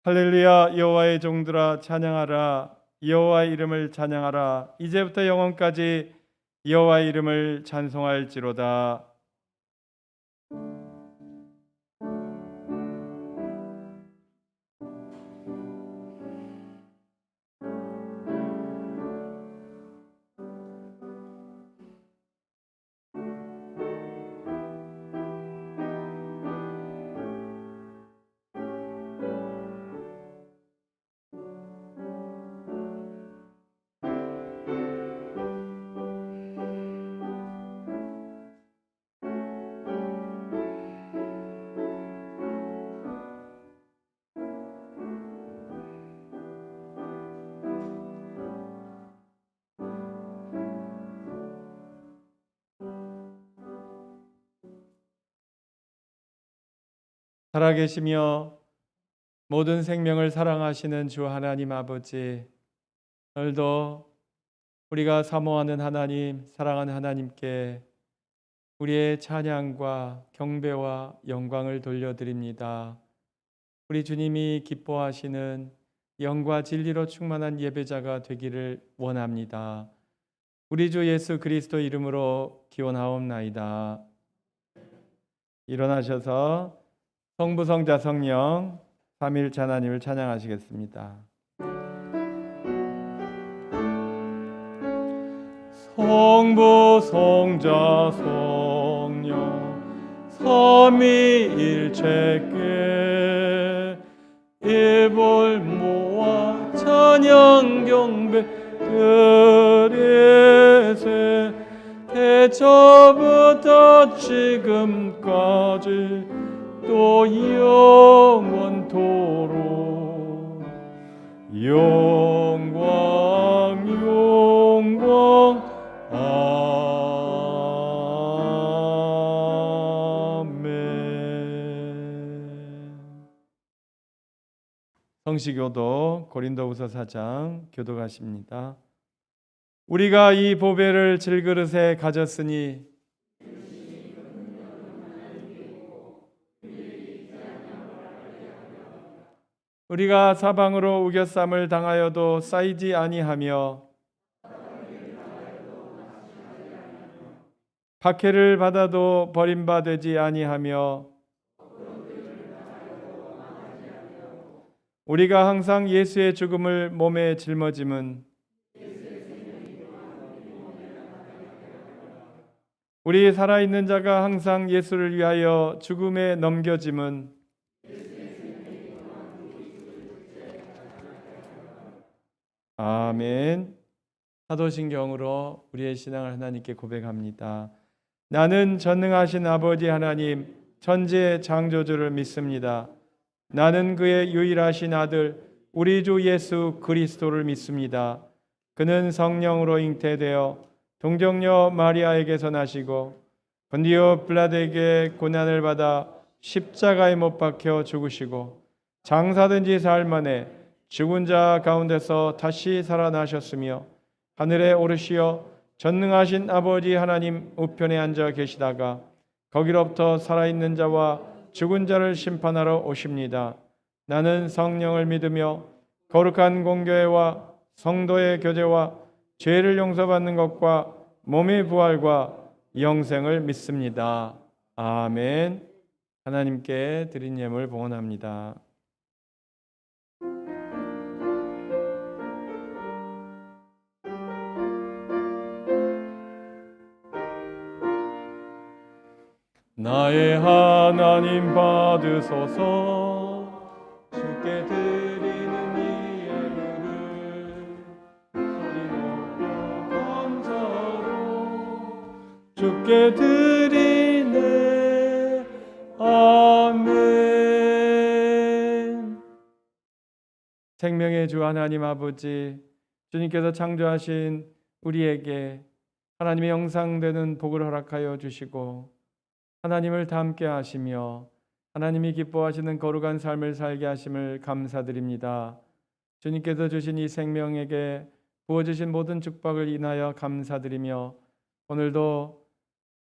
할렐루야. 여호와의 종들아 찬양하라. 여호와의 이름을 찬양하라. 이제부터 영원까지 여호와의 이름을 찬송할지로다. 살아계시며 모든 생명을 사랑하시는 주 하나님 아버지, 오늘도 우리가 사모하는 하나님, 사랑하는 하나님께 우리의 찬양과 경배와 영광을 돌려드립니다. 우리 주님이 기뻐하시는 영과 진리로 충만한 예배자가 되기를 원합니다. 우리 주 예수 그리스도 이름으로 기원하옵나이다. 일어나셔서 성부, 성자, 성령 삼위일체 하나님을 찬양하시겠습니다. 성부, 성자, 성령 삼위일체께 일볼 모아 찬양 경배 드리세. 태초부터 지금까지 또 영원토록 영광 영광 아멘. 성시교도 고린도후서 4장 교독하십니다. 우리가 이 보배를 질그릇에 가졌으니 우리가 사방으로 우겨쌈을 당하여도 쌓이지 아니하며 박해를 받아도 버림받지 아니하며 우리가 항상 예수의 죽음을 몸에 짊어짐은 우리 살아있는 자가 항상 예수를 위하여 죽음에 넘겨짐은 아멘. 사도신경으로 우리의 신앙을 하나님께 고백합니다. 나는 전능하신 아버지 하나님 천지의 창조주를 믿습니다. 나는 그의 유일하신 아들 우리 주 예수 그리스도를 믿습니다. 그는 성령으로 잉태되어 동정녀 마리아에게서 나시고 본디오 빌라도에게 고난을 받아 십자가에 못 박혀 죽으시고 장사된 지 사흘 만에 죽은 자 가운데서 다시 살아나셨으며 하늘에 오르시어 전능하신 아버지 하나님 우편에 앉아 계시다가 거기로부터 살아있는 자와 죽은 자를 심판하러 오십니다. 나는 성령을 믿으며 거룩한 공교회와 성도의 교제와 죄를 용서받는 것과 몸의 부활과 영생을 믿습니다. 아멘. 하나님께 드린 예물 봉헌합니다. 나의 하나님 받으소서. 주께 드리는 이 예물을 소리 높여 감사로 주께 드리네. 아멘. 생명의 주 하나님 아버지, 주님께서 창조하신 우리에게 하나님의 형상되는 복을 허락하여 주시고 하나님을 닮게 하시며 하나님이 기뻐하시는 거룩한 삶을 살게 하심을 감사드립니다. 주님께서 주신 이 생명에게 부어주신 모든 축복을 인하여 감사드리며 오늘도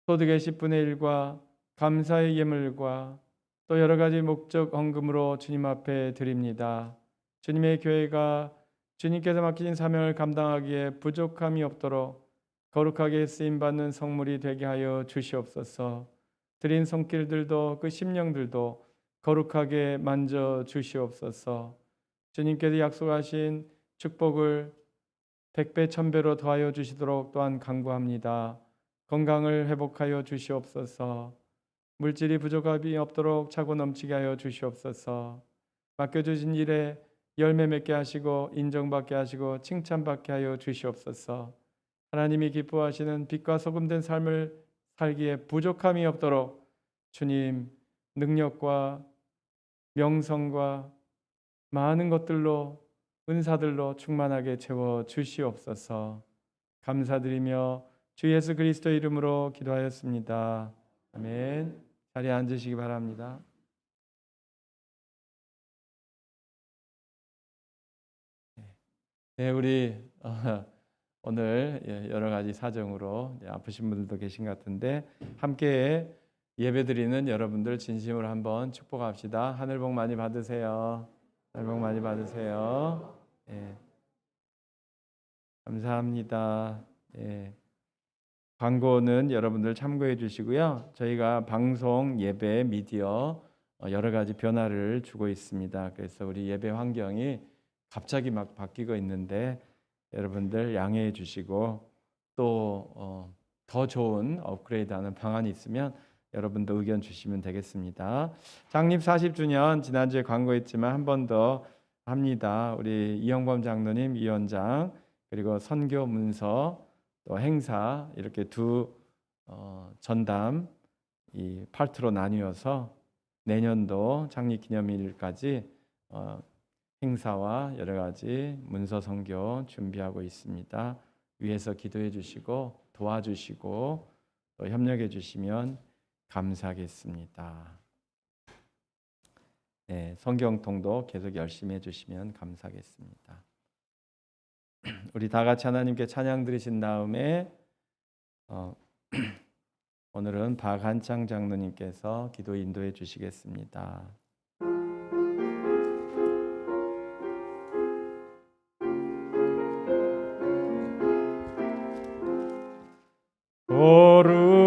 소득의 10분의 1과 감사의 예물과 또 여러 가지 목적 헌금으로 주님 앞에 드립니다. 주님의 교회가 주님께서 맡기신 사명을 감당하기에 부족함이 없도록 거룩하게 쓰임받는 성물이 되게 하여 주시옵소서. 드린 손길들도 그 심령들도 거룩하게 만져 주시옵소서. 주님께서 약속하신 축복을 백배 천배로 더하여 주시도록 또한 간구합니다. 건강을 회복하여 주시옵소서. 물질이 부족함이 없도록 차고 넘치게 하여 주시옵소서. 맡겨주신 일에 열매 맺게 하시고 인정받게 하시고 칭찬받게 하여 주시옵소서. 하나님이 기뻐하시는 빛과 소금된 삶을 살기에 부족함이 없도록 주님 능력과 명성과 많은 것들로 은사들로 충만하게 채워 주시옵소서. 감사드리며 주 예수 그리스도 이름으로 기도하였습니다. 아멘. 자리에 앉으시기 바랍니다. 네, 우리 오늘 여러 가지 사정으로 아프신 분들도 계신 것 같은데 함께 예배드리는 여러분들 진심으로 한번 축복합시다. 하늘 복 많이 받으세요. 하늘 복 많이 받으세요. 네. 감사합니다. 네. 광고는 여러분들 참고해 주시고요. 저희가 방송, 예배, 미디어 여러 가지 변화를 주고 있습니다. 그래서 우리 예배 환경이 갑자기 막 바뀌고 있는데 여러분들 양해해 주시고 또 더 좋은 업그레이드하는 방안이 있으면 여러분도 의견 주시면 되겠습니다. 창립 40주년 지난주에 광고했지만 한 번 더 합니다. 우리 이영범 장로님, 위원장 그리고 선교 문서 또 행사 이렇게 두 전담 이 파트로 나뉘어서 내년도 창립 기념일까지 행사와 여러 가지 문서 선교 준비하고 있습니다. 위에서 기도해 주시고 도와주시고 또 협력해 주시면 감사하겠습니다. 네, 성경통도 계속 열심히 해주시면 감사하겠습니다. 우리 다 같이 하나님께 찬양 드리신 다음에 오늘은 박한창 장로님께서 기도 인도해 주시겠습니다.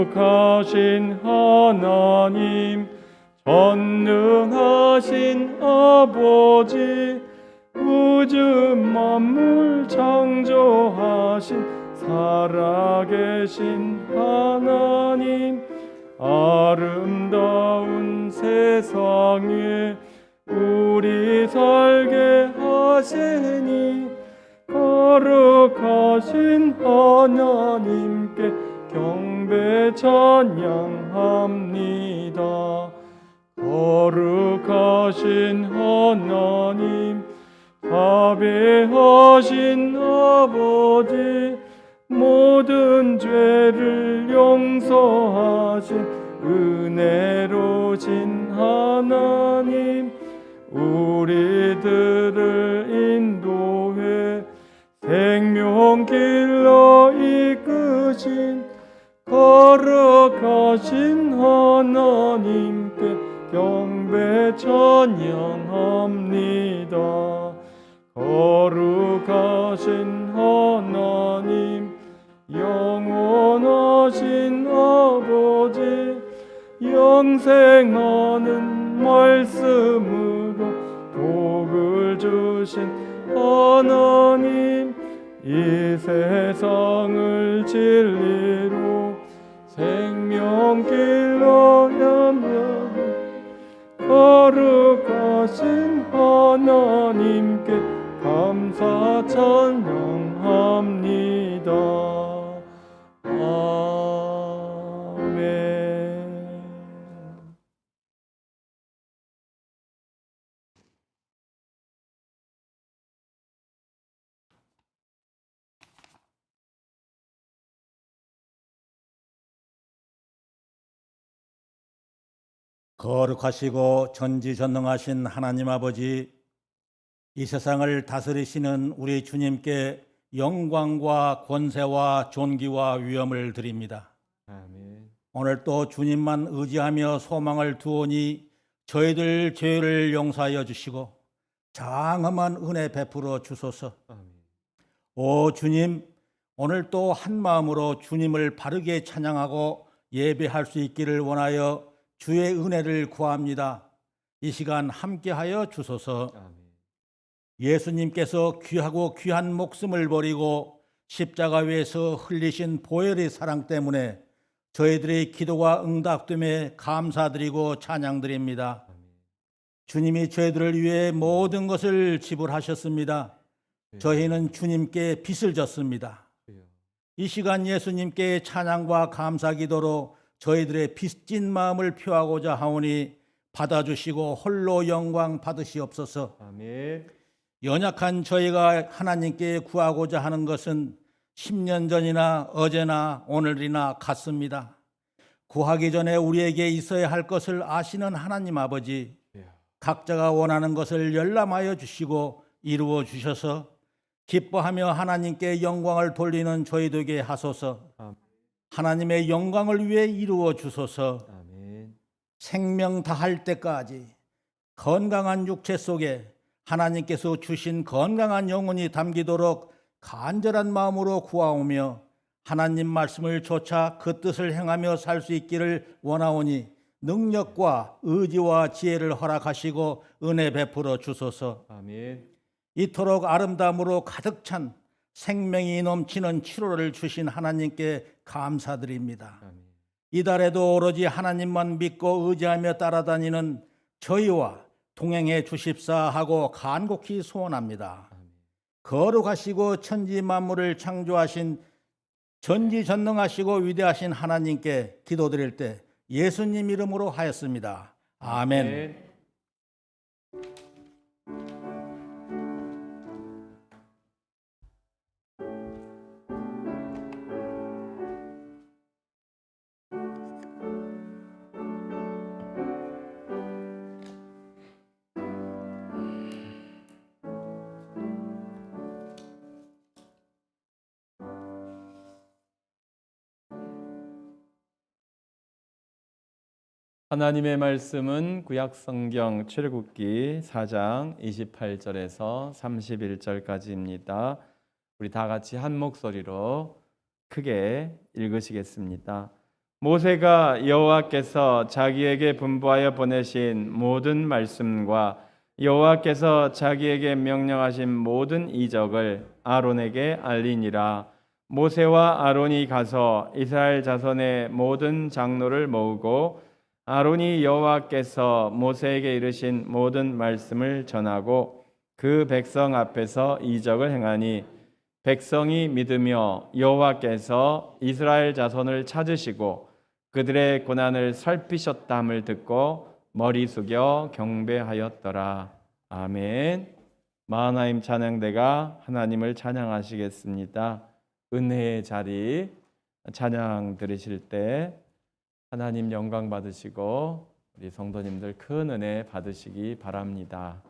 거룩하신 하나님, 전능하신 아버지, 우주 만물 창조하신 살아계신 하나님, 아름다운 세상에 우리 살게 하시니 거룩하신 하나님께 경배 찬양합니다. 거룩하신 하나님, 자비하신 아버지, 모든 죄를 용서하신 은혜로우신 하나님, 우리들을 인도해 생명길로 이끄신 거룩하신 하나님께 경배 찬양합니다. 거룩하신 하나님, 영원하신 아버지, 영생하는 말씀으로 복을 주신 하나님, 이 세상을 진리로 생명길로 염려하는 거룩하신 하나님께 감사 찬양합니다. 아멘. 거룩하시고 전지전능하신 하나님 아버지, 이 세상을 다스리시는 우리 주님께 영광과 권세와 존귀와 위엄을 드립니다. 아멘. 오늘 또 주님만 의지하며 소망을 두오니 저희들 죄를 용서하여 주시고 장엄한 은혜 베풀어 주소서. 아멘. 오 주님, 오늘 또 한 마음으로 주님을 바르게 찬양하고 예배할 수 있기를 원하여 주의 은혜를 구합니다. 이 시간 함께하여 주소서. 아멘. 예수님께서 귀하고 귀한 목숨을 버리고 십자가 위에서 흘리신 보혈의 사랑 때문에 저희들의 기도가 응답됨에 감사드리고 찬양드립니다. 아멘. 주님이 저희들을 위해 모든 것을 지불하셨습니다. 주여. 저희는 주님께 빚을 졌습니다. 주여. 이 시간 예수님께 찬양과 감사 기도로 저희들의 빚진 마음을 표하고자 하오니 받아주시고 홀로 영광 받으시옵소서. 아멘. 연약한 저희가 하나님께 구하고자 하는 것은 10년 전이나 어제나 오늘이나 같습니다. 구하기 전에 우리에게 있어야 할 것을 아시는 하나님 아버지, 주여. 각자가 원하는 것을 열람하여 주시고 이루어 주셔서 기뻐하며 하나님께 영광을 돌리는 저희 되게 하소서. 아멘. 하나님의 영광을 위해 이루어 주소서. 아멘. 생명 다할 때까지 건강한 육체 속에 하나님께서 주신 건강한 영혼이 담기도록 간절한 마음으로 구하오며 하나님 말씀을 좇아 그 뜻을 행하며 살 수 있기를 원하오니 능력과 의지와 지혜를 허락하시고 은혜 베풀어 주소서. 아멘. 이토록 아름다움으로 가득 찬 생명이 넘치는 치료를 주신 하나님께 감사드립니다. 아멘. 이달에도 오로지 하나님만 믿고 의지하며 따라다니는 저희와 동행해 주십사 하고 간곡히 소원합니다. 아멘. 거룩하시고 천지 만물을 창조하신 전지전능하시고 위대하신 하나님께 기도드릴 때 예수님 이름으로 하였습니다. 아멘. 하나님의 말씀은 구약성경 출애굽기 4장 28절에서 31절까지입니다. 우리 다 같이 한 목소리로 크게 읽으시겠습니다. 모세가 여호와께서 자기에게 분부하여 보내신 모든 말씀과 여호와께서 자기에게 명령하신 모든 이적을 아론에게 알리니라. 모세와 아론이 가서 이스라엘 자손의 모든 장로를 모으고 아론이 여호와께서 모세에게 이르신 모든 말씀을 전하고 그 백성 앞에서 이적을 행하니 백성이 믿으며 여호와께서 이스라엘 자손을 찾으시고 그들의 고난을 살피셨다함을 듣고 머리 숙여 경배하였더라. 아멘. 마하나임 찬양대가 하나님을 찬양하시겠습니다. 은혜의 자리 찬양 들으실 때 하나님 영광 받으시고 우리 성도님들 큰 은혜 받으시기 바랍니다.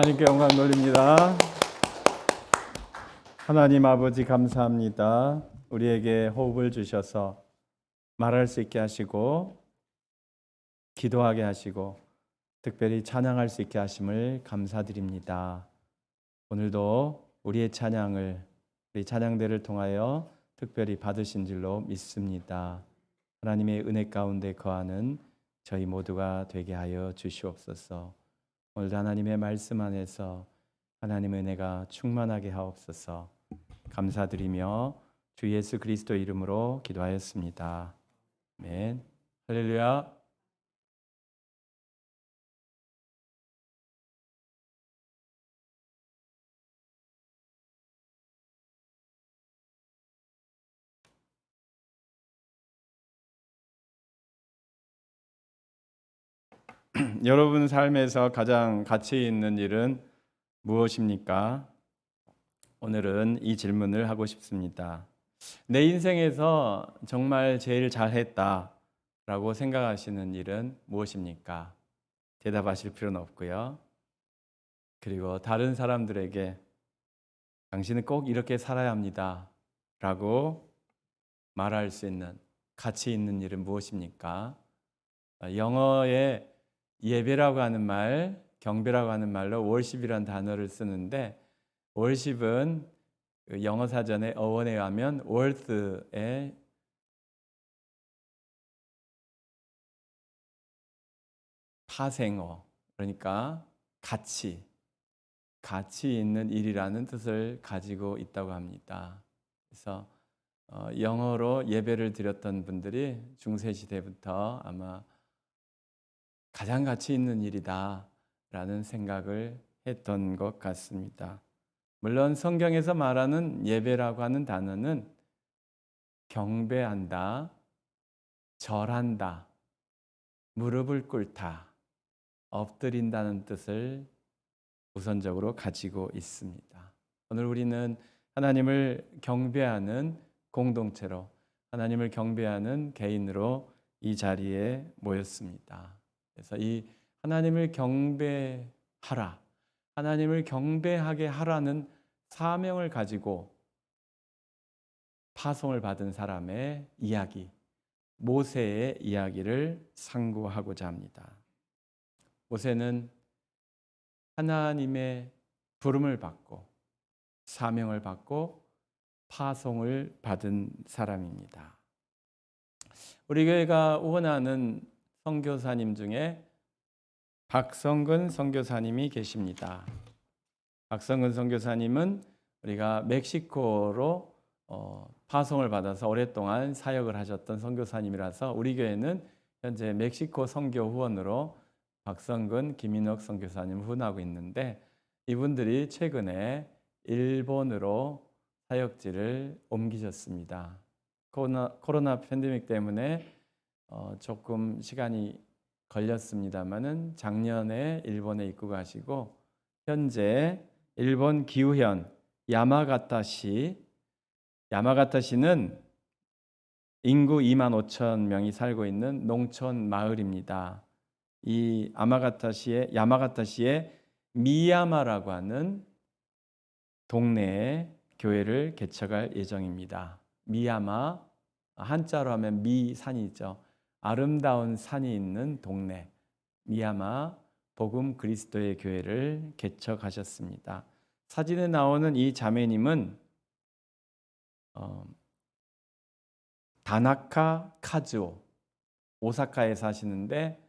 하나님께 영광 돌립니다. 하나님 아버지 감사합니다. 우리에게 호흡을 주셔서 말할 수 있게 하시고 기도하게 하시고 특별히 찬양할 수 있게 하심을 감사드립니다. 오늘도 우리의 찬양을 우리 찬양대를 통하여 특별히 받으신 줄로 믿습니다. 하나님의 은혜 가운데 거하는 저희 모두가 되게 하여 주시옵소서. 오늘도 하나님의 말씀 안에서 하나님의 은혜가 충만하게 하옵소서. 감사드리며 주 예수 그리스도 이름으로 기도하였습니다. 아멘. 할렐루야. 여러분 삶에서 가장 가치 있는 일은 무엇입니까? 오늘은 이 질문을 하고 싶습니다. 내 인생에서 정말 제일 잘했다라고 생각하시는 일은 무엇입니까? 대답하실 필요는 없고요. 그리고 다른 사람들에게 당신은 꼭 이렇게 살아야 합니다 라고 말할 수 있는 가치 있는 일은 무엇입니까? 영어에 예배라고 하는 말, 경배라고 하는 말로 worship이라는 단어를 쓰는데 worship은 영어 사전의 어원에 의하면 worth의 파생어, 그러니까 가치 있는 일이라는 뜻을 가지고 있다고 합니다. 그래서 영어로 예배를 드렸던 분들이 중세시대부터 아마 가장 가치 있는 일이다라는 생각을 했던 것 같습니다. 물론 성경에서 말하는 예배라고 하는 단어는 경배한다, 절한다, 무릎을 꿇다, 엎드린다는 뜻을 우선적으로 가지고 있습니다. 오늘 우리는 하나님을 경배하는 공동체로, 하나님을 경배하는 개인으로 이 자리에 모였습니다. 그래서 이 하나님을 경배하라, 하나님을 경배하게 하라는 사명을 가지고 파송을 받은 사람의 이야기, 모세의 이야기를 상고하고자 합니다. 모세는 하나님의 부름을 받고 사명을 받고 파송을 받은 사람입니다. 우리 교회가 후원하는 선교사님 중에 박성근 선교사님이 계십니다. 박성근 선교사님은 우리가 멕시코로 파송을 받아서 오랫동안 사역을 하셨던 선교사님이라서 우리 교회는 현재 멕시코 선교 후원으로 박성근, 김인옥 선교사님 후원하고 있는데 이분들이 최근에 일본으로 사역지를 옮기셨습니다. 코로나 팬데믹 때문에 조금 시간이 걸렸습니다마는 작년에 일본에 입국하시고 현재 일본 기후현 야마가타시는 인구 2만 5천 명이 살고 있는 농촌 마을입니다. 이 야마가타시의 미야마라고 하는 동네에 교회를 개척할 예정입니다. 미야마, 한자로 하면 미산이죠. 아름다운 산이 있는 동네 미야마 복음 그리스도의 교회를 개척하셨습니다. 사진에 나오는 이 자매님은 다나카 카즈오 오사카에 사시는데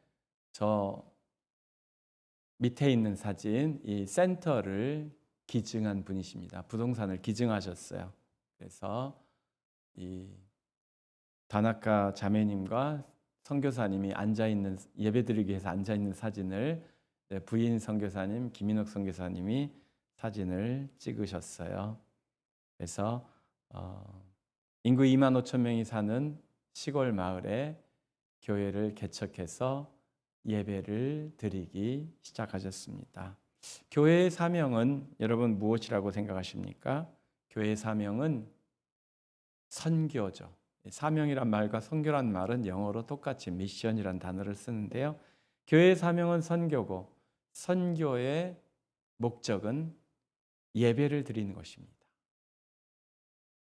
저 밑에 있는 사진 이 센터를 기증한 분이십니다. 부동산을 기증하셨어요. 그래서 이 다나카 자매님과 선교사님이 앉아있는 예배드리기 위해서 앉아있는 사진을 부인 선교사님 김인옥 선교사님이 사진을 찍으셨어요. 그래서 인구 2만 5천 명이 사는 시골 마을에 교회를 개척해서 예배를 드리기 시작하셨습니다. 교회의 사명은 여러분 무엇이라고 생각하십니까? 교회의 사명은 선교죠. 사명이란 말과 선교란 말은 영어로 똑같이 미션이란 단어를 쓰는데요. 교회의 사명은 선교고 선교의 목적은 예배를 드리는 것입니다.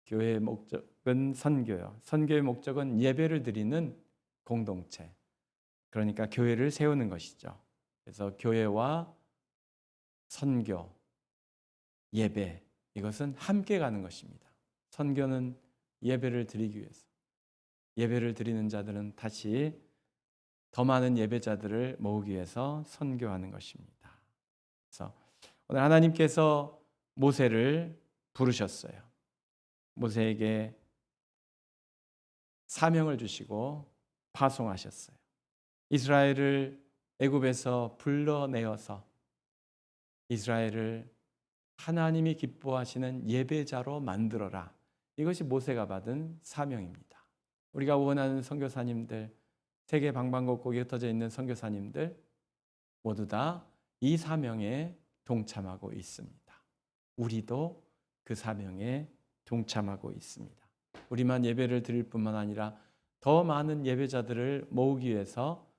교회의 목적은 선교요. 선교의 목적은 예배를 드리는 공동체. 그러니까 교회를 세우는 것이죠. 그래서 교회와 선교, 예배, 이것은 함께 가는 것입니다. 선교는 예배를 드리기 위해서, 예배를 드리는 자들은 다시 더 많은 예배자들을 모으기 위해서 선교하는 것입니다. 그래서 오늘 하나님께서 모세를 부르셨어요. 모세에게 사명을 주시고 파송하셨어요. 이스라엘을 애굽에서 불러내어서 이스라엘을 하나님이 기뻐하시는 예배자로 만들어라. 이것이 모세가 받은 사명입니다. 우리가 원하는 선교사님들, 세계 방방곡곡에 흩어져 있는 선교사님들 모두 다 이 사명에 동참하고 있습니다. 우리도 그 사명에 동참하고 있습니다. 우리만 예배를 드릴 뿐만 아니라 더 많은 예배자들을 모으기 위해서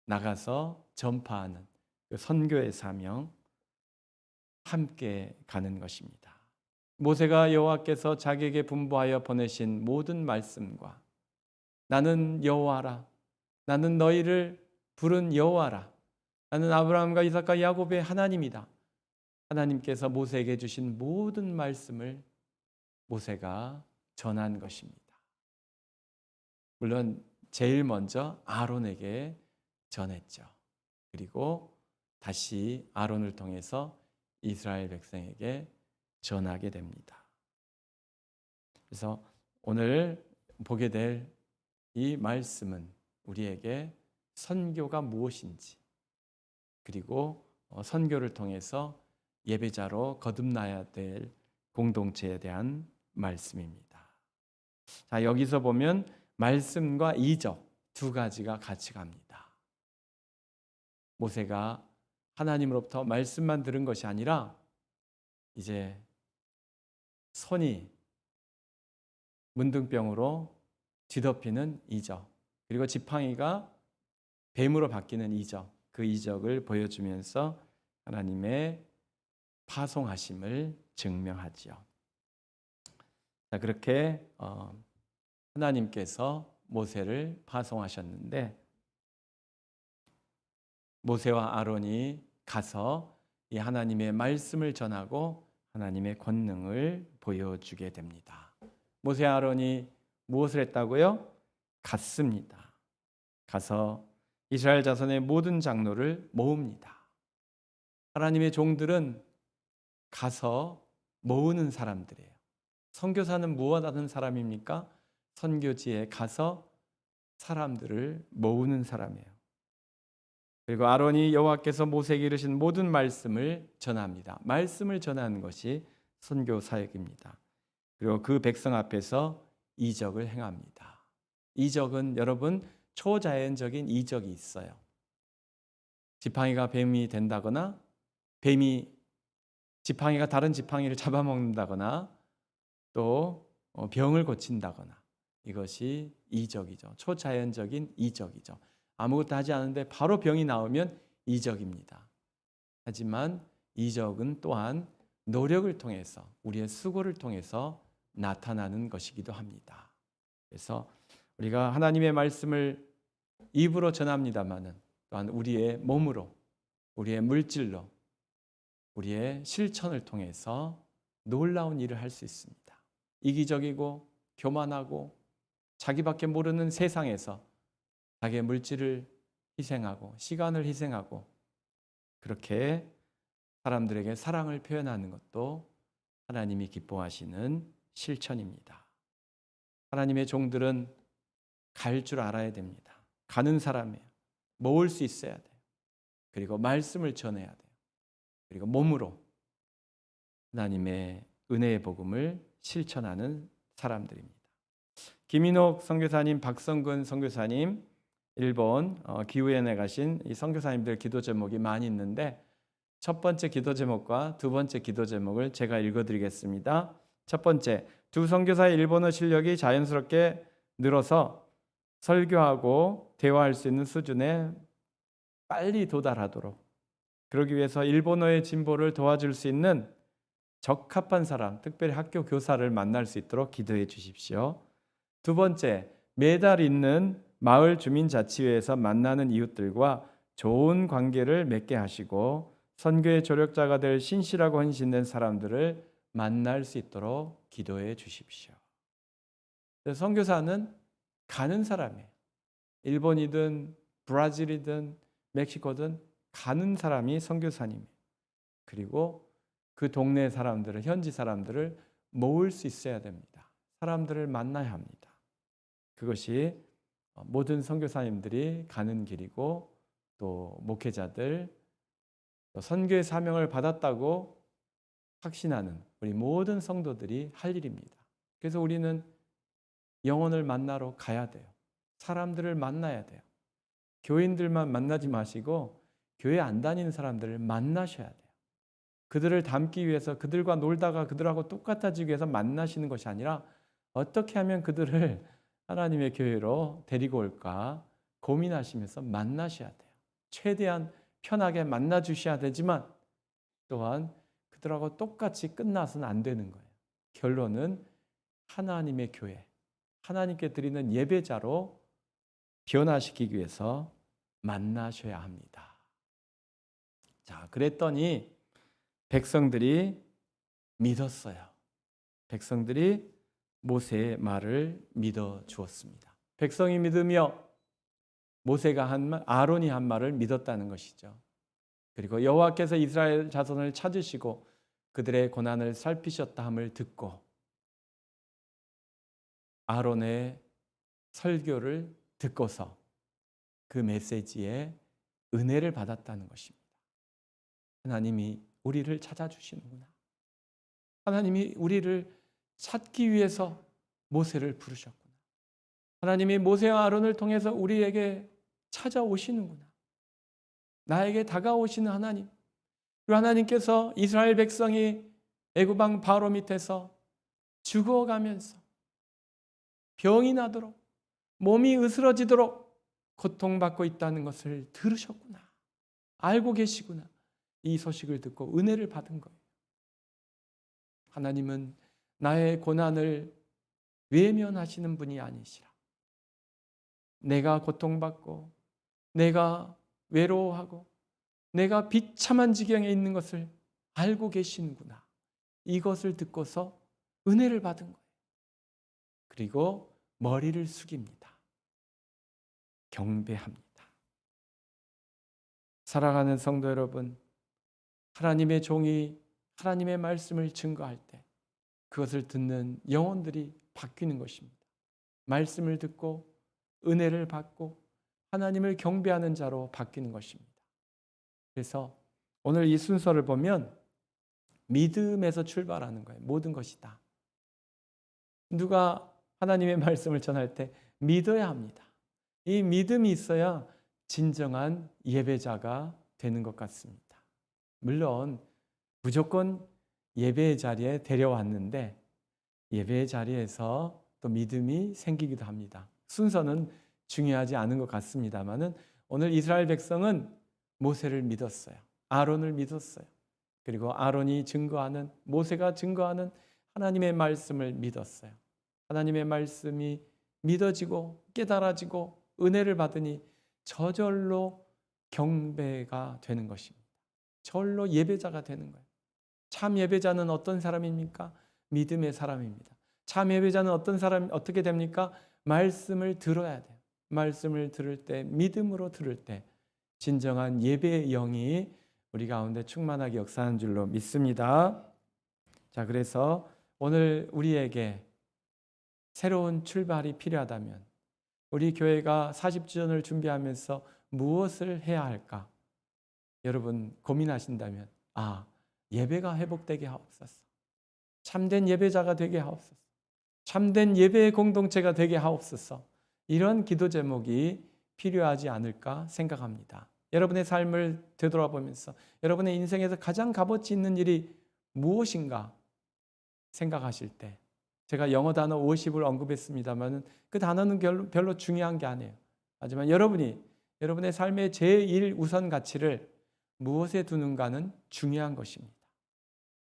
나가서 전파하는 그 선교의 사명, 함께 가는 것입니다. 모세가 여호와께서 자기에게 분부하여 보내신 모든 말씀과 나는 여호와라, 나는 너희를 부른 여호와라, 나는 아브라함과 이삭과 야곱의 하나님이다. 하나님께서 모세에게 주신 모든 말씀을 모세가 전한 것입니다. 물론 제일 먼저 아론에게 전했죠. 그리고 다시 아론을 통해서 이스라엘 백성에게 전하게 됩니다. 그래서 오늘 보게 될 이 말씀은 우리에게 선교가 무엇인지, 그리고 선교를 통해서 예배자로 거듭나야 될 공동체에 대한 말씀입니다. 자, 여기서 보면 말씀과 이적 두 가지가 같이 갑니다. 모세가 하나님으로부터 말씀만 들은 것이 아니라 이제 손이 문둥병으로 뒤덮이는 이적, 그리고 지팡이가 뱀으로 바뀌는 이적, 그 이적을 보여주면서 하나님의 파송하심을 증명하지요. 자, 그렇게 하나님께서 모세를 파송하셨는데 모세와 아론이 가서 이 하나님의 말씀을 전하고 하나님의 권능을 보여주게 됩니다. 모세와 아론이 무엇을 했다고요? 갔습니다. 가서 이스라엘 자손의 모든 장로를 모읍니다. 하나님의 종들은 가서 모으는 사람들이에요. 선교사는 무엇 하는 사람입니까? 선교지에 가서 사람들을 모으는 사람이에요. 그리고 아론이 여호와께서 모세에게 이르신 모든 말씀을 전합니다. 말씀을 전하는 것이 선교 사역입니다. 그리고 그 백성 앞에서 이적을 행합니다. 이적은 여러분 초자연적인 이적이 있어요. 지팡이가 뱀이 된다거나 지팡이가 다른 지팡이를 잡아먹는다거나 또 병을 고친다거나, 이것이 이적이죠. 초자연적인 이적이죠. 아무것도 하지 않은데 바로 병이 나오면 이적입니다. 하지만 이적은 또한 노력을 통해서, 우리의 수고를 통해서 나타나는 것이기도 합니다. 그래서 우리가 하나님의 말씀을 입으로 전합니다마는 또한 우리의 몸으로, 우리의 물질로, 우리의 실천을 통해서 놀라운 일을 할 수 있습니다. 이기적이고 교만하고 자기밖에 모르는 세상에서 자기의 물질을 희생하고 시간을 희생하고 그렇게 사람들에게 사랑을 표현하는 것도 하나님이 기뻐하시는 실천입니다. 하나님의 종들은 갈 줄 알아야 됩니다. 가는 사람이에요. 모을 수 있어야 돼요. 그리고 말씀을 전해야 돼요. 그리고 몸으로 하나님의 은혜의 복음을 실천하는 사람들입니다. 김인옥 선교사님, 박성근 선교사님, 일본 기후연에 가신 이 선교사님들 기도 제목이 많이 있는데 첫 번째 기도 제목과 두 번째 기도 제목을 제가 읽어드리겠습니다. 첫 번째, 두 선교사의 일본어 실력이 자연스럽게 늘어서 설교하고 대화할 수 있는 수준에 빨리 도달하도록 그러기 위해서 일본어의 진보를 도와줄 수 있는 적합한 사람, 특별히 학교 교사를 만날 수 있도록 기도해 주십시오. 두 번째, 매달 있는 마을 주민자치회에서 만나는 이웃들과 좋은 관계를 맺게 하시고 선교의 조력자가 될 신실하고 헌신된 사람들을 만날 수 있도록 기도해 주십시오. 선교사는 가는 사람이에요. 일본이든 브라질이든 멕시코든 가는 사람이 선교사님이에요. 그리고 그 동네 사람들을, 현지 사람들을 모을 수 있어야 됩니다. 사람들을 만나야 합니다. 그것이 모든 선교사님들이 가는 길이고 또 목회자들, 또 선교의 사명을 받았다고 확신하는 우리 모든 성도들이 할 일입니다. 그래서 우리는 영혼을 만나러 가야 돼요. 사람들을 만나야 돼요. 교인들만 만나지 마시고 교회 안 다니는 사람들을 만나셔야 돼요. 그들을 닮기 위해서, 그들과 놀다가 그들하고 똑같아지기 위해서 만나시는 것이 아니라 어떻게 하면 그들을 하나님의 교회로 데리고 올까 고민하시면서 만나셔야 돼요. 최대한 편하게 만나 주셔야 되지만 또한 그들하고 똑같이 끝나서는 안 되는 거예요. 결론은 하나님의 교회, 하나님께 드리는 예배자로 변화시키기 위해서 만나셔야 합니다. 자, 그랬더니 백성들이 믿었어요. 백성들이 모세의 말을 믿어 주었습니다. 백성이 믿으며 모세가 한 말, 아론이 한 말을 믿었다는 것이죠. 그리고 여호와께서 이스라엘 자손을 찾으시고 그들의 고난을 살피셨다 함을 듣고 아론의 설교를 듣고서 그 메시지에 은혜를 받았다는 것입니다. 하나님이 우리를 찾아주시는구나. 하나님이 우리를 찾기 위해서 모세를 부르셨구나. 하나님이 모세와 아론을 통해서 우리에게 찾아오시는구나. 나에게 다가오시는 하나님. 그리고 하나님께서 이스라엘 백성이 애굽 왕 바로 밑에서 죽어가면서 병이 나도록 몸이 으스러지도록 고통받고 있다는 것을 들으셨구나. 알고 계시구나. 이 소식을 듣고 은혜를 받은 거예요. 하나님은 나의 고난을 외면하시는 분이 아니시라. 내가 고통받고 내가 외로워하고 내가 비참한 지경에 있는 것을 알고 계시는구나. 이것을 듣고서 은혜를 받은 거예요. 그리고 머리를 숙입니다. 경배합니다. 사랑하는 성도 여러분, 하나님의 종이 하나님의 말씀을 증거할 때 그것을 듣는 영혼들이 바뀌는 것입니다. 말씀을 듣고 은혜를 받고 하나님을 경배하는 자로 바뀌는 것입니다. 그래서 오늘 이 순서를 보면 믿음에서 출발하는 거예요. 모든 것이 다. 누가 하나님의 말씀을 전할 때 믿어야 합니다. 이 믿음이 있어야 진정한 예배자가 되는 것 같습니다. 물론 무조건 예배의 자리에 데려왔는데 예배의 자리에서 또 믿음이 생기기도 합니다. 순서는 중요하지 않은 것 같습니다만은 오늘 이스라엘 백성은 모세를 믿었어요. 아론을 믿었어요. 그리고 아론이 증거하는, 모세가 증거하는 하나님의 말씀을 믿었어요. 하나님의 말씀이 믿어지고 깨달아지고 은혜를 받으니 저절로 경배가 되는 것입니다. 저절로 예배자가 되는 거예요. 참 예배자는 어떤 사람입니까? 믿음의 사람입니다. 참 예배자는 어떻게 됩니까? 말씀을 들어야 돼요. 말씀을 들을 때, 믿음으로 들을 때 진정한 예배의 영이 우리 가운데 충만하게 역사하는 줄로 믿습니다. 자, 그래서 오늘 우리에게 새로운 출발이 필요하다면 우리 교회가 40주년을 준비하면서 무엇을 해야 할까? 여러분 고민하신다면 예배가 회복되게 하옵소서. 참된 예배자가 되게 하옵소서. 참된 예배의 공동체가 되게 하옵소서. 이런 기도 제목이 필요하지 않을까 생각합니다. 여러분의 삶을 되돌아보면서 여러분의 인생에서 가장 값어치 있는 일이 무엇인가 생각하실 때 제가 영어 단어 50을 언급했습니다만 그 단어는 별로 중요한 게 아니에요. 하지만 여러분이 여러분의 삶의 제1 우선 가치를 무엇에 두는가는 중요한 것입니다.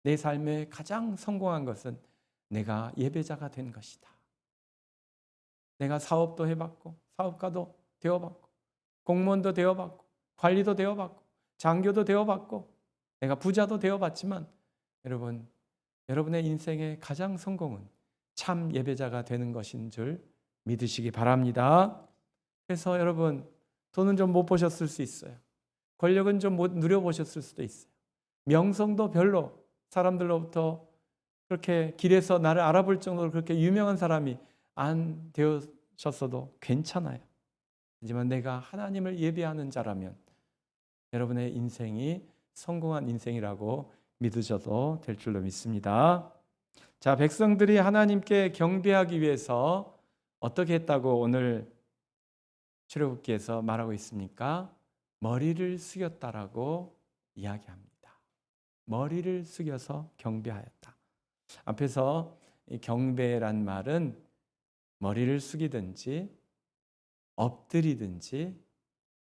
내 삶의 가장 성공한 것은 내가 예배자가 된 것이다. 내가 사업도 해봤고, 사업가도 되어봤고, 공무원도 되어봤고, 관리도 되어봤고, 장교도 되어봤고, 내가 부자도 되어봤지만, 여러분의 인생의 가장 성공은 참 예배자가 되는 것인 줄 믿으시기 바랍니다. 그래서 여러분, 돈은 좀 못 보셨을 수 있어요. 권력은 좀 못 누려보셨을 수도 있어요. 명성도 별로 사람들로부터 그렇게 길에서 나를 알아볼 정도로 그렇게 유명한 사람이 안 되셨어도 괜찮아요. 하지만 내가 하나님을 예배하는 자라면 여러분의 인생이 성공한 인생이라고 믿으셔도 될 줄로 믿습니다. 자, 백성들이 하나님께 경배하기 위해서 어떻게 했다고 오늘 출애굽기에서 말하고 있습니까? 머리를 숙였다라고 이야기합니다. 머리를 숙여서 경배하였다. 앞에서 이 경배란 말은 머리를 숙이든지 엎드리든지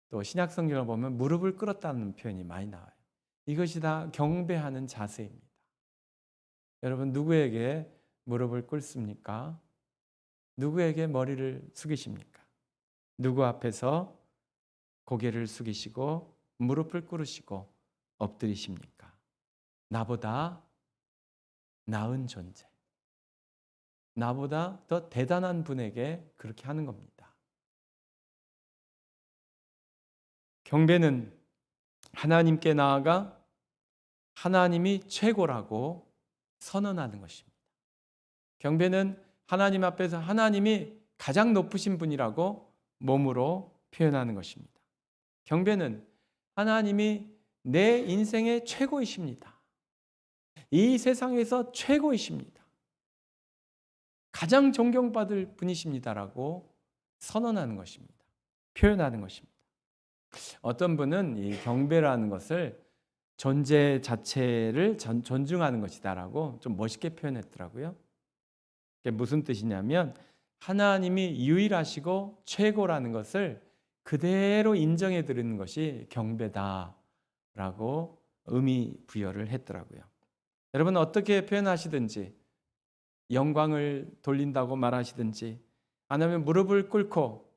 또 신약 성경을 보면 무릎을 꿇었다는 표현이 많이 나와요. 이것이 다 경배하는 자세입니다. 여러분, 누구에게 무릎을 꿇습니까? 누구에게 머리를 숙이십니까? 누구 앞에서 고개를 숙이시고 무릎을 꿇으시고 엎드리십니까? 나보다 나은 존재, 나보다 더 대단한 분에게 그렇게 하는 겁니다. 경배는 하나님께 나아가 하나님이 최고라고 선언하는 것입니다. 경배는 하나님 앞에서 하나님이 가장 높으신 분이라고 몸으로 표현하는 것입니다. 경배는 하나님이 내 인생의 최고이십니다. 이 세상에서 최고이십니다. 가장 존경받을 분이십니다라고 선언하는 것입니다. 표현하는 것입니다. 어떤 분은 이 경배라는 것을 존재 자체를 존중하는 것이다라고 좀 멋있게 표현했더라고요. 그게 무슨 뜻이냐면 하나님이 유일하시고 최고라는 것을 그대로 인정해 드리는 것이 경배다라고 의미 부여를 했더라고요. 여러분, 어떻게 표현하시든지 영광을 돌린다고 말하시든지 아니면 무릎을 꿇고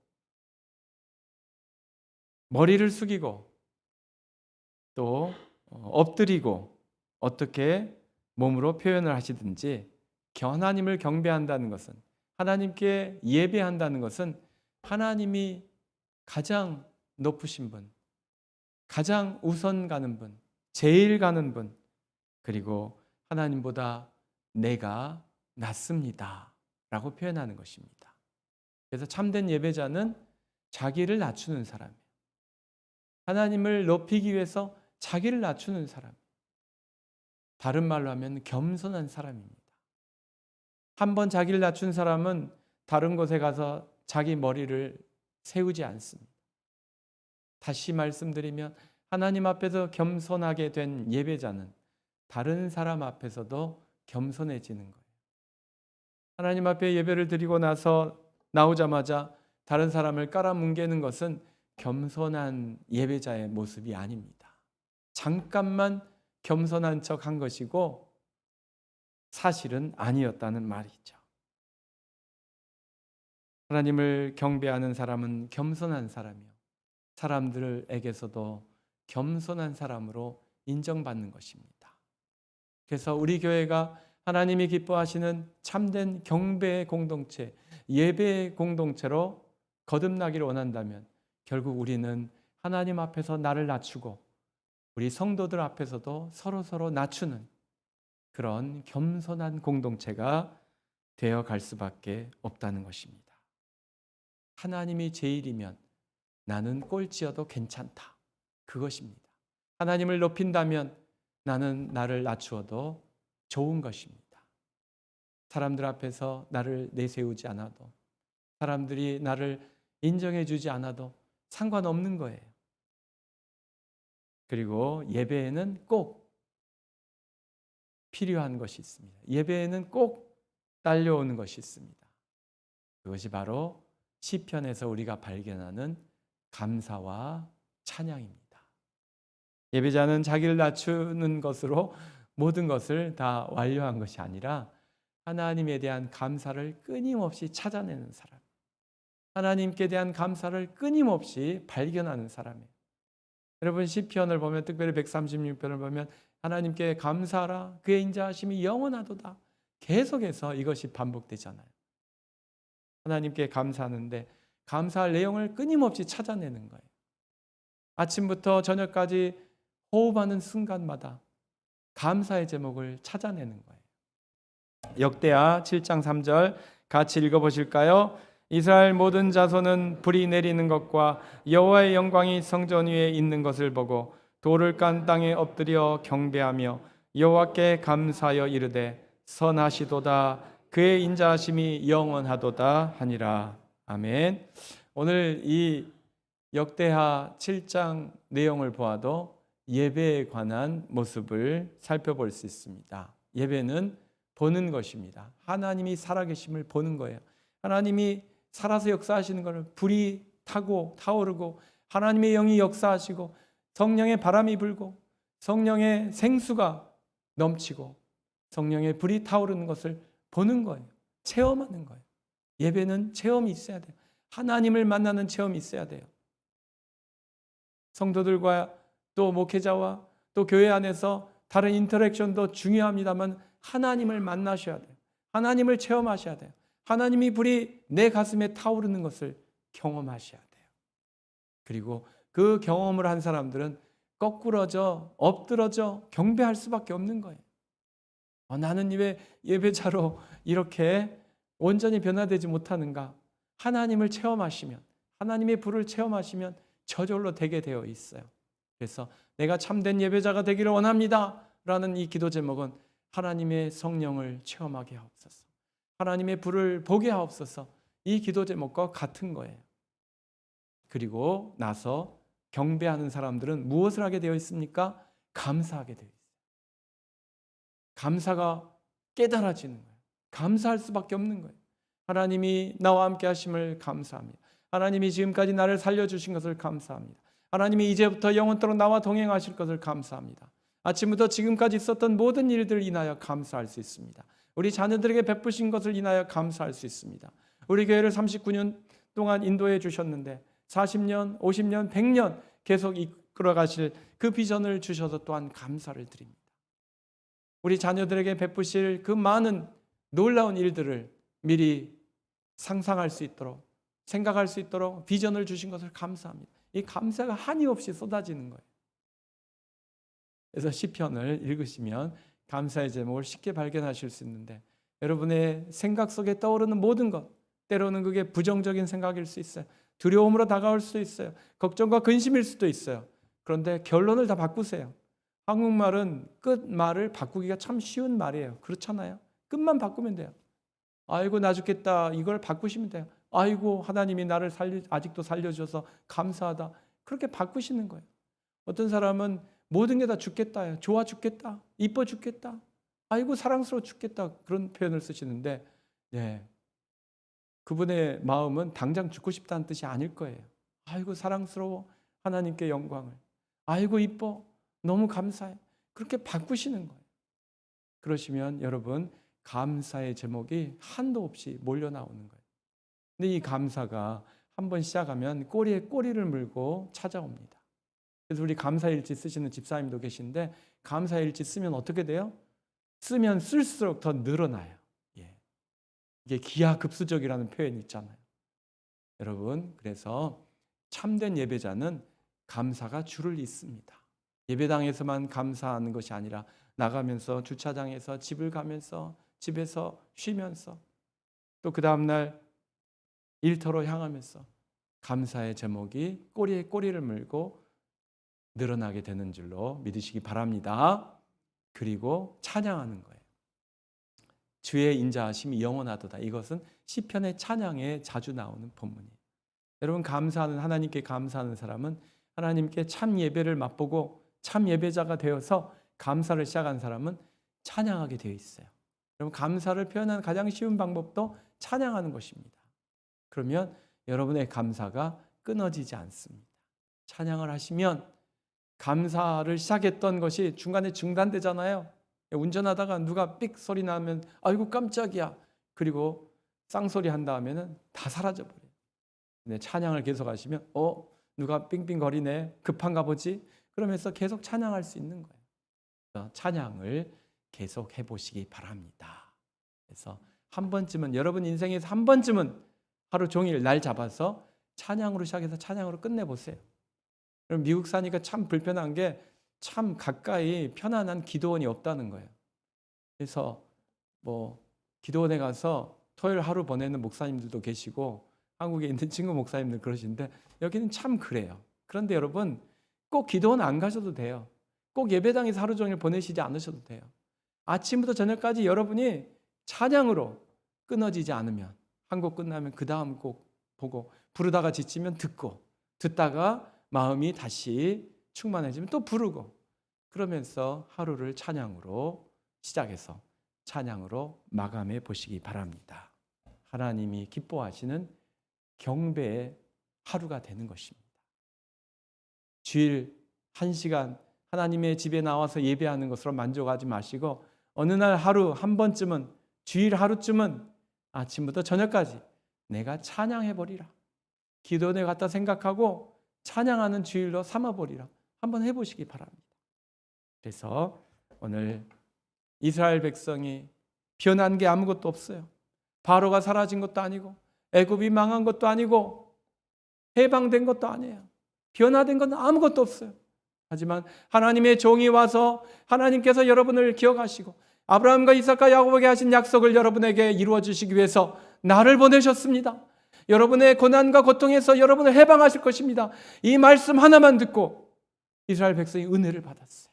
머리를 숙이고 또 엎드리고 어떻게 몸으로 표현을 하시든지 하나님을 경배한다는 것은, 하나님께 예배한다는 것은 하나님이 가장 높으신 분, 가장 우선 가는 분, 제일 가는 분, 그리고 하나님보다 내가 낫습니다 라고 표현하는 것입니다. 그래서 참된 예배자는 자기를 낮추는 사람이에요. 하나님을 높이기 위해서 자기를 낮추는 사람, 다른 말로 하면 겸손한 사람입니다. 한번 자기를 낮춘 사람은 다른 곳에 가서 자기 머리를 세우지 않습니다. 다시 말씀드리면 하나님 앞에서 겸손하게 된 예배자는 다른 사람 앞에서도 겸손해지는 거예요. 하나님 앞에 예배를 드리고 나서 나오자마자 다른 사람을 깔아뭉개는 것은 겸손한 예배자의 모습이 아닙니다. 잠깐만 겸손한 척 한 것이고 사실은 아니었다는 말이죠. 하나님을 경배하는 사람은 겸손한 사람이요, 사람들에게서도 겸손한 사람으로 인정받는 것입니다. 그래서 우리 교회가 하나님이 기뻐하시는 참된 경배의 공동체, 예배의 공동체로 거듭나기를 원한다면 결국 우리는 하나님 앞에서 나를 낮추고 우리 성도들 앞에서도 서로 낮추는 그런 겸손한 공동체가 되어 갈 수밖에 없다는 것입니다. 하나님이 제일이면 나는 꼴찌여도 괜찮다. 그것입니다. 하나님을 높인다면 나는 나를 낮추어도 좋은 것입니다. 사람들 앞에서 나를 내세우지 않아도, 사람들이 나를 인정해 주지 않아도 상관없는 거예요. 그리고 예배에는 꼭 필요한 것이 있습니다. 예배에는 꼭 딸려오는 것이 있습니다. 그것이 바로 시편에서 우리가 발견하는 감사와 찬양입니다. 예배자는 자기를 낮추는 것으로 모든 것을 다 완료한 것이 아니라 하나님에 대한 감사를 끊임없이 찾아내는 사람, 하나님께 대한 감사를 끊임없이 발견하는 사람이에요. 여러분 시편을 보면, 특별히 136편을 보면 하나님께 감사하라, 그의 인자하심이 영원하도다, 계속해서 이것이 반복되잖아요. 하나님께 감사하는데 감사할 내용을 끊임없이 찾아내는 거예요. 아침부터 저녁까지 호흡하는 순간마다 감사의 제목을 찾아내는 거예요. 역대하 7장 3절 같이 읽어보실까요? 이스라엘 모든 자손은 불이 내리는 것과 여호와의 영광이 성전 위에 있는 것을 보고 돌을 깐 땅에 엎드려 경배하며 여호와께 감사하여 이르되 선하시도다, 그의 인자하심이 영원하도다 하니라. 아멘. 오늘 이 역대하 7장 내용을 보아도 예배에 관한 모습을 살펴볼 수 있습니다. 예배는 보는 것입니다. 하나님이 살아계심을 보는 거예요. 하나님이 살아서 역사하시는 것을, 불이 타고 타오르고 하나님의 영이 역사하시고 성령의 바람이 불고 성령의 생수가 넘치고 성령의 불이 타오르는 것을 보는 거예요. 체험하는 거예요. 예배는 체험이 있어야 돼요. 하나님을 만나는 체험이 있어야 돼요. 성도들과 또 목회자와 또 교회 안에서 다른 인터랙션도 중요합니다만 하나님을 만나셔야 돼요. 하나님을 체험하셔야 돼요. 하나님이 불이 내 가슴에 타오르는 것을 경험하셔야 돼요. 그리고 그 경험을 한 사람들은 거꾸러져 엎드러져 경배할 수밖에 없는 거예요. 나는 왜 예배자로 이렇게 온전히 변화되지 못하는가? 하나님을 체험하시면, 하나님의 불을 체험하시면 저절로 되게 되어 있어요. 그래서 내가 참된 예배자가 되기를 원합니다 라는 이 기도 제목은 하나님의 성령을 체험하게 하옵소서, 하나님의 불을 보게 하옵소서, 이 기도 제목과 같은 거예요. 그리고 나서 경배하는 사람들은 무엇을 하게 되어 있습니까? 감사하게 되어 있어요. 감사가 깨달아지는 거예요. 감사할 수밖에 없는 거예요. 하나님이 나와 함께 하심을 감사합니다. 하나님이 지금까지 나를 살려주신 것을 감사합니다. 하나님이 이제부터 영원토록 나와 동행하실 것을 감사합니다. 아침부터 지금까지 있었던 모든 일들을 인하여 감사할 수 있습니다. 우리 자녀들에게 베푸신 것을 인하여 감사할 수 있습니다. 우리 교회를 39년 동안 인도해 주셨는데 40년, 50년, 100년 계속 이끌어 가실 그 비전을 주셔서 또한 감사를 드립니다. 우리 자녀들에게 베푸실 그 많은 놀라운 일들을 미리 상상할 수 있도록, 생각할 수 있도록 비전을 주신 것을 감사합니다. 이 감사가 한이 없이 쏟아지는 거예요. 그래서 시편을 읽으시면 감사의 제목을 쉽게 발견하실 수 있는데, 여러분의 생각 속에 떠오르는 모든 것, 때로는 그게 부정적인 생각일 수 있어요. 두려움으로 다가올 수도 있어요. 걱정과 근심일 수도 있어요. 그런데 결론을 다 바꾸세요. 한국말은 끝말을 바꾸기가 참 쉬운 말이에요. 그렇잖아요. 끝만 바꾸면 돼요. 아이고 나 죽겠다, 이걸 바꾸시면 돼요. 아이고 하나님이 나를 아직도 살려주셔서 감사하다, 그렇게 바꾸시는 거예요. 어떤 사람은 모든 게 다 죽겠다예요. 좋아 죽겠다, 이뻐 죽겠다, 아이고 사랑스러워 죽겠다, 그런 표현을 쓰시는데, 네, 그분의 마음은 당장 죽고 싶다는 뜻이 아닐 거예요. 아이고 사랑스러워, 하나님께 영광을, 아이고 이뻐, 너무 감사해, 그렇게 바꾸시는 거예요. 그러시면 여러분 감사의 제목이 한도 없이 몰려 나오는 거예요. 근데 이 감사가 한번 시작하면 꼬리에 꼬리를 물고 찾아옵니다. 그래서 우리 감사일지 쓰시는 집사님도 계신데, 감사일지 쓰면 어떻게 돼요? 쓰면 쓸수록 더 늘어나요. 이게 기하급수적이라는 표현이 있잖아요. 여러분, 그래서 참된 예배자는 감사가 줄을 잇습니다. 예배당에서만 감사하는 것이 아니라 나가면서, 주차장에서, 집을 가면서, 집에서 쉬면서, 또 그 다음날 일터로 향하면서 감사의 제목이 꼬리에 꼬리를 물고 늘어나게 되는 줄로 믿으시기 바랍니다. 그리고 찬양하는 거예요. 주의 인자하심이 영원하도다. 이것은 시편의 찬양에 자주 나오는 본문이에요. 여러분, 감사하는, 하나님께 감사하는 사람은 하나님께 참 예배를 맛보고 참 예배자가 되어서 감사를 시작한 사람은 찬양하게 되어 있어요. 여러분, 감사를 표현하는 가장 쉬운 방법도 찬양하는 것입니다. 그러면 여러분의 감사가 끊어지지 않습니다. 찬양을 하시면 감사를 시작했던 것이 중간에 중단되잖아요. 운전하다가 누가 삑 소리 나면 아이고 깜짝이야. 그리고 쌍소리 한다 하면은 다 사라져 버려요. 근데 찬양을 계속 하시면 누가 삥삥거리네. 급한가 보지. 그러면서 계속 찬양할 수 있는 거예요. 그래서 찬양을 계속 해보시기 바랍니다. 그래서 한 번쯤은 여러분 인생에서 한 번쯤은 하루 종일 날 잡아서 찬양으로 시작해서 찬양으로 끝내보세요. 그럼 미국 사니까 참 불편한 게 참 가까이 편안한 기도원이 없다는 거예요. 그래서 뭐 기도원에 가서 토요일 하루 보내는 목사님들도 계시고 한국에 있는 친구 목사님들 그러시는데 여기는 참 그래요. 그런데 여러분 꼭 기도원 안 가셔도 돼요. 꼭 예배당에서 하루 종일 보내시지 않으셔도 돼요. 아침부터 저녁까지 여러분이 찬양으로 끊어지지 않으면 한 곡 끝나면 그 다음 곡 보고 부르다가 지치면 듣다가 마음이 다시 충만해지면 또 부르고 그러면서 하루를 찬양으로 시작해서 찬양으로 마감해 보시기 바랍니다. 하나님이 기뻐하시는 경배의 하루가 되는 것입니다. 주일 1시간 하나님의 집에 나와서 예배하는 것으로 만족하지 마시고 어느 날 하루 한 번쯤은 주일 하루쯤은 아침부터 저녁까지 내가 찬양해버리라. 기도원에 갔다 생각하고 찬양하는 주일로 삼아버리라. 한번 해보시기 바랍니다. 그래서 오늘 이스라엘 백성이 변한 게 아무것도 없어요. 바로가 사라진 것도 아니고 애굽이 망한 것도 아니고 해방된 것도 아니에요. 변화된 건 아무것도 없어요. 하지만 하나님의 종이 와서 하나님께서 여러분을 기억하시고 아브라함과 이삭과 야곱에게 하신 약속을 여러분에게 이루어 주시기 위해서 나를 보내셨습니다. 여러분의 고난과 고통에서 여러분을 해방하실 것입니다. 이 말씀 하나만 듣고 이스라엘 백성이 은혜를 받았어요.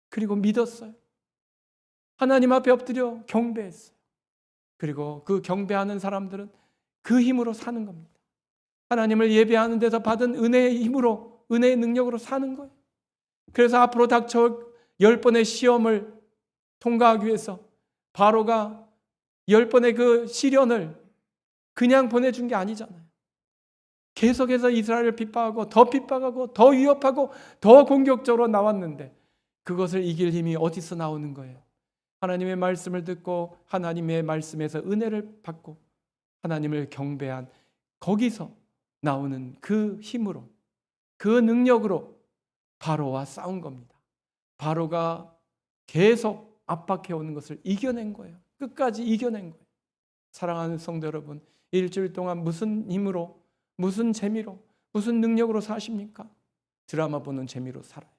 그리고 믿었어요. 하나님 앞에 엎드려 경배했어요. 그리고 그 경배하는 사람들은 그 힘으로 사는 겁니다. 하나님을 예배하는 데서 받은 은혜의 힘으로, 은혜의 능력으로 사는 거예요. 그래서 앞으로 닥쳐올 10번의 시험을 통과하기 위해서 바로가 10번의 그 시련을 그냥 보내준 게 아니잖아요. 계속해서 이스라엘을 핍박하고 더 위협하고 더 공격적으로 나왔는데 그것을 이길 힘이 어디서 나오는 거예요? 하나님의 말씀을 듣고 하나님의 말씀에서 은혜를 받고 하나님을 경배한 거기서 나오는 그 힘으로, 그 능력으로 바로와 싸운 겁니다. 바로가 계속 압박해오는 것을 이겨낸 거예요. 끝까지 이겨낸 거예요. 사랑하는 성도 여러분, 일주일 동안 무슨 힘으로, 무슨 재미로, 무슨 능력으로 사십니까? 드라마 보는 재미로 살아요.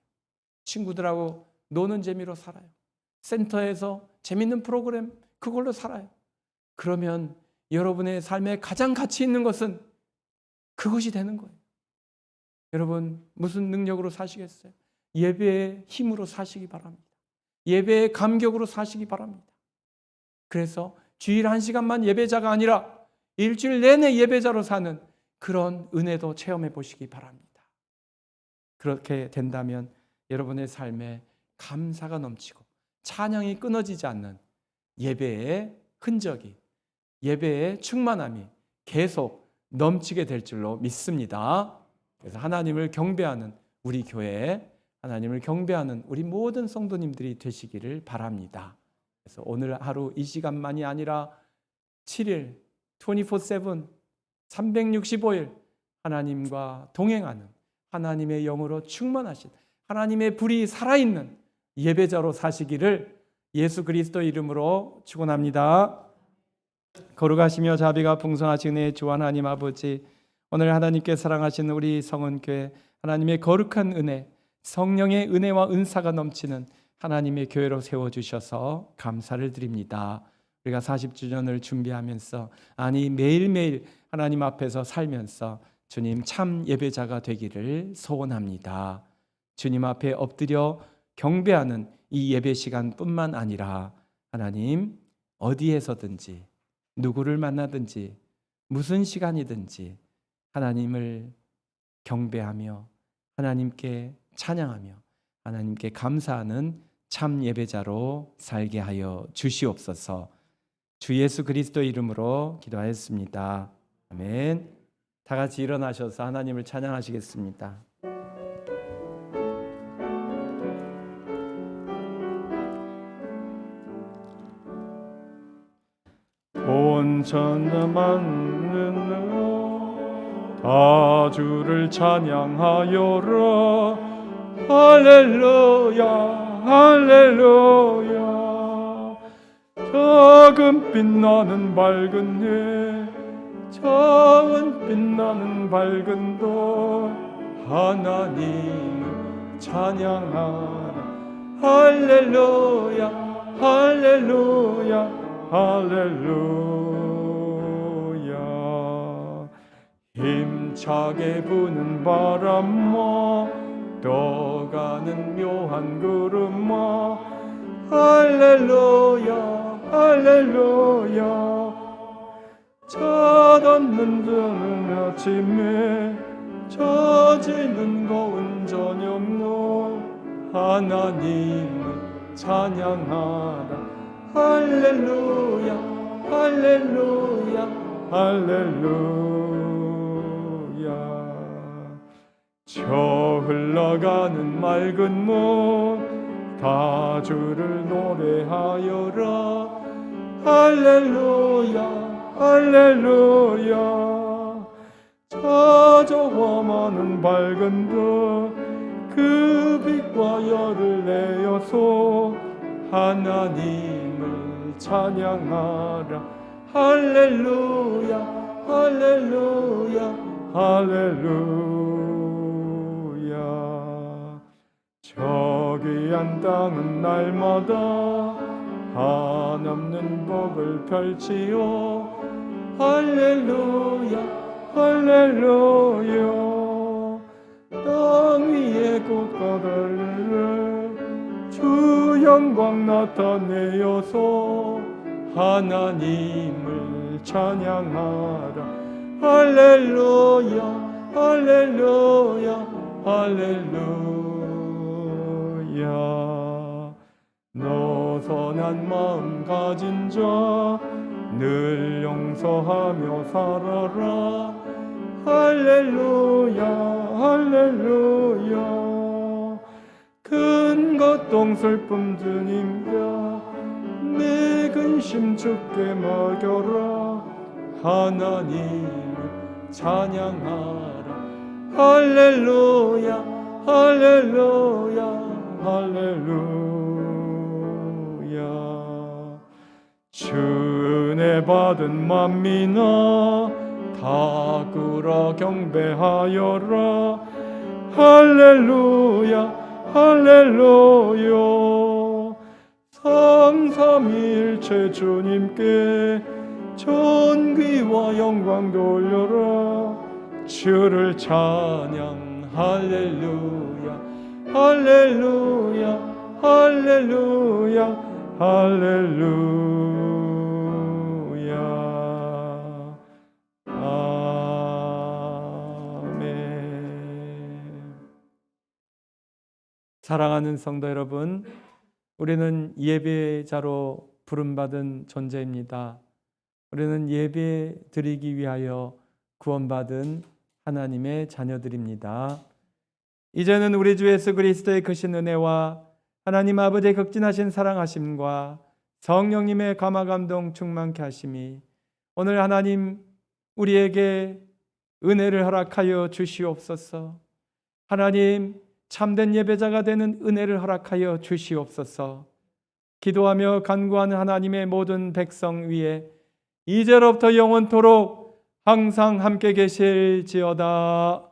친구들하고 노는 재미로 살아요. 센터에서 재밌는 프로그램 그걸로 살아요. 그러면 여러분의 삶에 가장 가치 있는 것은 그것이 되는 거예요. 여러분 무슨 능력으로 사시겠어요? 예배의 힘으로 사시기 바랍니다. 예배의 감격으로 사시기 바랍니다. 그래서 주일 1시간만 예배자가 아니라 일주일 내내 예배자로 사는 그런 은혜도 체험해 보시기 바랍니다. 그렇게 된다면 여러분의 삶에 감사가 넘치고 찬양이 끊어지지 않는 예배의 흔적이, 예배의 충만함이 계속 넘치게 될 줄로 믿습니다. 그래서 하나님을 경배하는 우리 교회, 하나님을 경배하는 우리 모든 성도님들이 되시기를 바랍니다. 그래서 오늘 하루 이 시간만이 아니라 7일, 24/7, 365일 하나님과 동행하는 하나님의 영으로 충만하신 하나님의 불이 살아있는 예배자로 사시기를 예수 그리스도 이름으로 축원합니다. 거룩하시며 자비가 풍성하신 은혜의 주 하나님 아버지, 오늘 하나님께 사랑하시는 우리 성은교회 하나님의 거룩한 은혜, 성령의 은혜와 은사가 넘치는 하나님의 교회로 세워주셔서 감사를 드립니다. 우리가 40주년을 준비하면서 매일매일 하나님 앞에서 살면서 주님 참 예배자가 되기를 소원합니다. 주님 앞에 엎드려 경배하는 이 예배 시간뿐만 아니라 하나님 어디에서든지 누구를 만나든지 무슨 시간이든지 하나님을 경배하며 하나님께 찬양하며 하나님께 감사하는 참 예배자로 살게 하여 주시옵소서. 주 예수 그리스도 이름으로 기도하였습니다. 아멘. 다 같이 일어나셔서 하나님을 찬양하시겠습니다. 천만은 다 주를 찬양하여라. 할렐루야 할렐루야. 작은 빛나는 밝은 해, 작은 빛나는 밝은 도 하나님을 찬양하라. 할렐루야 할렐루야 할렐루야. 힘차게 부는 바람아 떠가는 묘한 구름아 할렐루야 할렐루야. 젖었는 드는 아침에 젖지는 고운 저녁로 하나님을 찬양하라. 할렐루야 할렐루야 할렐루야. 저 흘러가는 맑은 문 다 주를 노래하여라. 할렐루야 할렐루야. 찾아와 많은 밝은 그 빛과 열을 내어서 하나님을 찬양하라. 할렐루야 할렐루야 할렐루야. 저 귀한 땅은 날마다 한없는 복을 펼치오. 할렐루야 할렐루야. 땅 위에 꽃과 달래 주 영광 나타내어서 하나님을 찬양하라. 할렐루야 할렐루야 할렐루야. 너 선한 마음 가진 자 늘 용서하며 살아라. 할렐루야 할렐루야. 큰 고통 슬픔 주님께 내 근심 주께 맡겨라. 하나님을 찬양하라. 할렐루야 할렐루야 할렐루야. 주 은혜 받은 만민아 다 꿇어 경배하여라. 할렐루야 할렐루야. 삼삼일체 주님께 존귀와 영광 돌려라. 주를 찬양 할렐루야 할렐루야 할렐루야 할렐루야. 아멘. 사랑하는 성도 여러분, 우리는 예배자로 부름받은 존재입니다. 우리는 예배 드리기 위하여 구원받은 하나님의 자녀들입니다. 이제는 우리 주 예수 그리스도의 크신 은혜와 하나님 아버지의 극진하신 사랑하심과 성령님의 감화감동 충만케 하심이 오늘 하나님 우리에게 은혜를 허락하여 주시옵소서. 하나님 참된 예배자가 되는 은혜를 허락하여 주시옵소서. 기도하며 간구하는 하나님의 모든 백성 위에 이제로부터 영원토록 항상 함께 계실지어다.